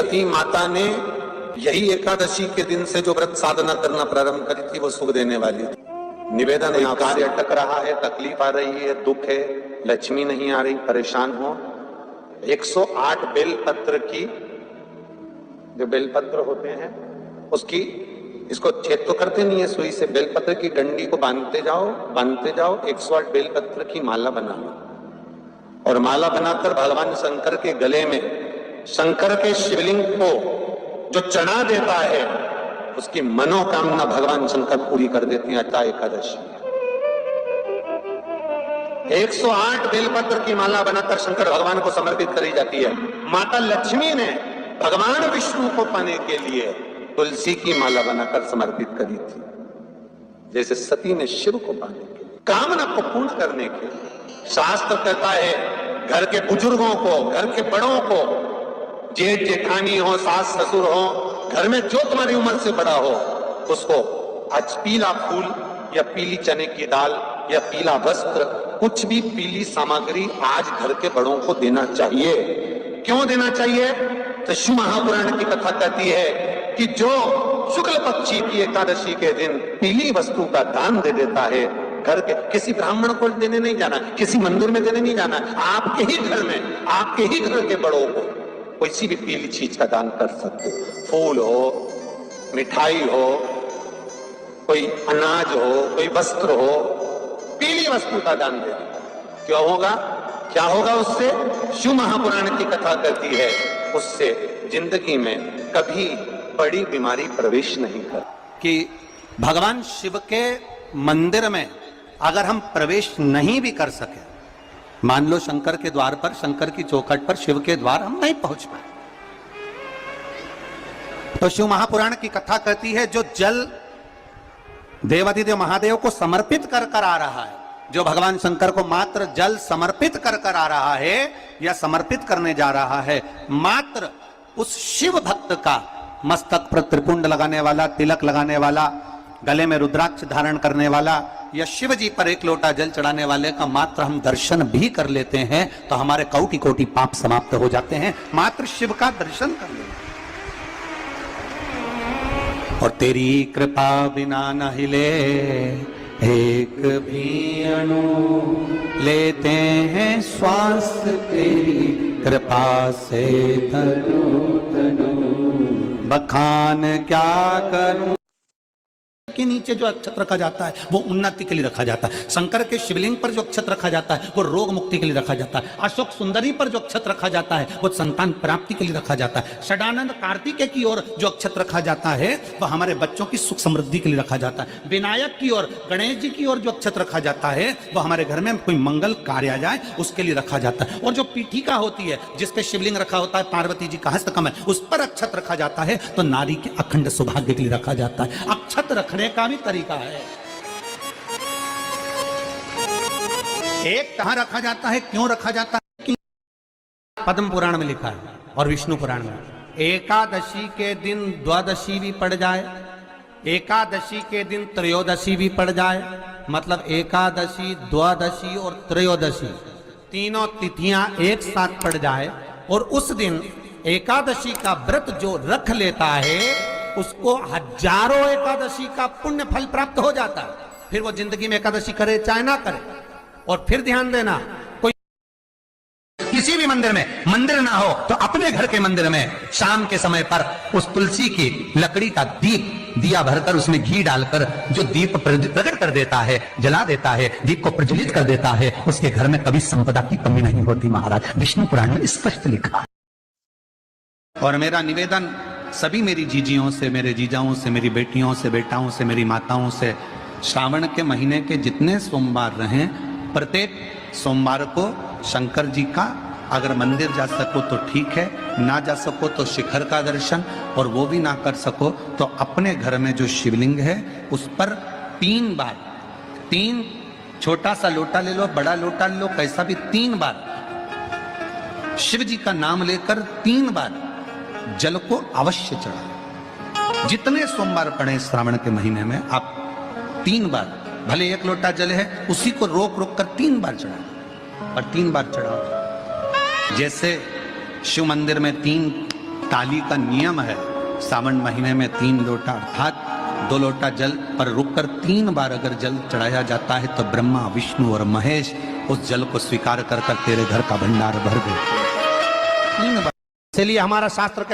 सती माता ने यही एकादशी के दिन से जो व्रत साधना करना प्रारंभ करी थी वो सुख देने वाली थी। निवेदन है, कार्य अटक रहा है, तकलीफ आ रही है, दुख है, लक्ष्मी नहीं आ रही, परेशान हो, 108 बेलपत्र की, जो बेलपत्र होते हैं उसकी, इसको छेद तो करते नहीं है सुई से, बेलपत्र की डंडी को बांधते जाओ 108 बेलपत्र की माला बना लो और माला बनाकर भगवान शंकर के गले में, शंकर के शिवलिंग को जो चढ़ा देता है उसकी मनोकामना भगवान शंकर पूरी कर देती है। अट्टा एकादशी 108 बेलपत्र की माला बनाकर शंकर भगवान को समर्पित करी जाती है। माता लक्ष्मी ने भगवान विष्णु को पाने के लिए तुलसी की माला बनाकर समर्पित करी थी, जैसे सती ने शिव को पाने के लिए, कामना को पूर्ण करने के लिए। शास्त्र कहता है घर के बुजुर्गों को, घर के बड़ों को, जेठ जेठानी हो, सास ससुर हो, घर में जो तुम्हारी उम्र से बड़ा हो, उसको आज पीला फूल या पीली चने की दाल या पीला वस्त्र, कुछ भी पीली सामग्री आज घर के बड़ों को देना चाहिए। क्यों देना चाहिए? तो शिव महापुराण की कथा कहती है कि जो शुक्ल पक्षी की एकादशी के दिन पीली वस्तु का दान दे देता है, घर के किसी ब्राह्मण को देने नहीं जाना, किसी मंदिर में देने नहीं जाना, आपके ही घर में, आपके ही घर के बड़ों को कोई भी पीली चीज का दान कर सकते। फूल हो, मिठाई हो, कोई अनाज हो, कोई वस्त्र हो, पीली वस्तु का दान दे। क्यों होगा? क्या होगा उससे? शिव महापुराण की कथा कहती है उससे जिंदगी में कभी बड़ी बीमारी प्रवेश नहीं कर। कि भगवान शिव के मंदिर में अगर हम प्रवेश नहीं भी कर सके, मान लो शंकर के द्वार पर, शंकर की चौखट पर, शिव के द्वार हम नहीं पहुंच पाए, तो शिव महापुराण की कथा कहती है जो जल देवाधिदेव महादेव को समर्पित कर कर आ रहा है, जो भगवान शंकर को मात्र जल समर्पित कर कर आ रहा है या समर्पित करने जा रहा है, मात्र उस शिव भक्त का मस्तक पर त्रिपुंड लगाने वाला, तिलक लगाने वाला, गले में रुद्राक्ष धारण करने वाला या शिव जी पर एक लोटा जल चढ़ाने वाले का मात्र हम दर्शन भी कर लेते हैं तो हमारे कोटि कोटि पाप समाप्त हो जाते हैं। मात्र शिव का दर्शन कर लेते। और तेरी कृपा बिना न हिले एक भी अणु, लेते हैं श्वास तेरी कृपा से तनु तनु, बखान क्या करूं। के नीचे जो अक्षत रखा जाता है वो उन्नति के लिए रखा जाता है। शंकर के शिवलिंग पर जो अक्षत रखा जाता है वो रोग मुक्ति के लिए रखा जाता है। अशोक सुंदरी पर जो अक्षत रखा जाता है वो संतान प्राप्ति के लिए रखा जाता है। षडानंद कार्तिकेय की ओर जो अक्षत रखा जाता है वो हमारे बच्चों की सुख समृद्धि के लिए रखा जाता है। विनायक की ओर, गणेश जी की ओर जो अक्षत रखा जाता है वो हमारे घर में कोई मंगल कार्य आ जाए उसके लिए रखा जाता है। और जो पीठिका होती है जिसपे शिवलिंग रखा होता है, पार्वती जी का हस्तकमल, उस पर अक्षत रखा जाता है तो नारी के अखंड सौभाग्य के लिए रखा जाता है। अक्षत रखने का भी तरीका है। एक कहां रखा जाता है, क्यों रखा जाता है कि पद्म पुराण में लिखा है और विष्णु पुराण में, एकादशी के दिन द्वादशी भी पड़ जाए, एकादशी के दिन त्रयोदशी भी पड़ जाए, मतलब एकादशी, द्वादशी और त्रयोदशी तीनों तिथियां एक साथ पड़ जाए और उस दिन एकादशी का व्रत जो रख लेता है उसको हजारों एकादशी का पुण्य फल प्राप्त हो जाता है। फिर वो जिंदगी में एकादशी करे चाहे ना करे। और फिर ध्यान देना, कोई किसी भी मंदिर में मंदिर ना हो तो अपने घर के मंदिर में शाम के समय पर उस तुलसी की लकड़ी का दीप, दिया भरकर उसमें घी डालकर जो दीप प्रकट कर देता है, जला देता है, दीप को प्रज्वलित कर देता है, उसके घर में कभी संपदा की कमी नहीं होती। महाराज विष्णु पुराण में स्पष्ट लिखा है। और मेरा निवेदन सभी मेरी जीजियों से, मेरे जीजाओं से, मेरी बेटियों से, बेटाओं से, मेरी माताओं से, श्रावण के महीने के जितने सोमवार रहें, प्रत्येक सोमवार को शंकर जी का अगर मंदिर जा सको तो ठीक है, ना जा सको तो शिखर का दर्शन, और वो भी ना कर सको तो अपने घर में जो शिवलिंग है उस पर 3 बार, 3 छोटा सा लोटा ले लो, बड़ा लोटा ले लो, कैसा भी 3 बार शिव जी का नाम लेकर 3 बार जल को अवश्य चढ़ा। जितने सोमवार पड़े श्रावण के महीने में आप 3 बार, भले 1 लोटा जल है उसी को रोक रोक कर 3 बार चढ़ाओ और 3 बार चढ़ाओ। जैसे शिव मंदिर में 3 ताली का नियम है, सावन महीने में 3 लोटा अर्थात 2 लोटा जल पर रुककर 3 बार अगर जल चढ़ाया जाता है तो ब्रह्मा, विष्णु और महेश उस जल को स्वीकार कर कर तेरे घर का भंडार भर देते हैं 3 बार। इसलिए हमारा शास्त्र कहता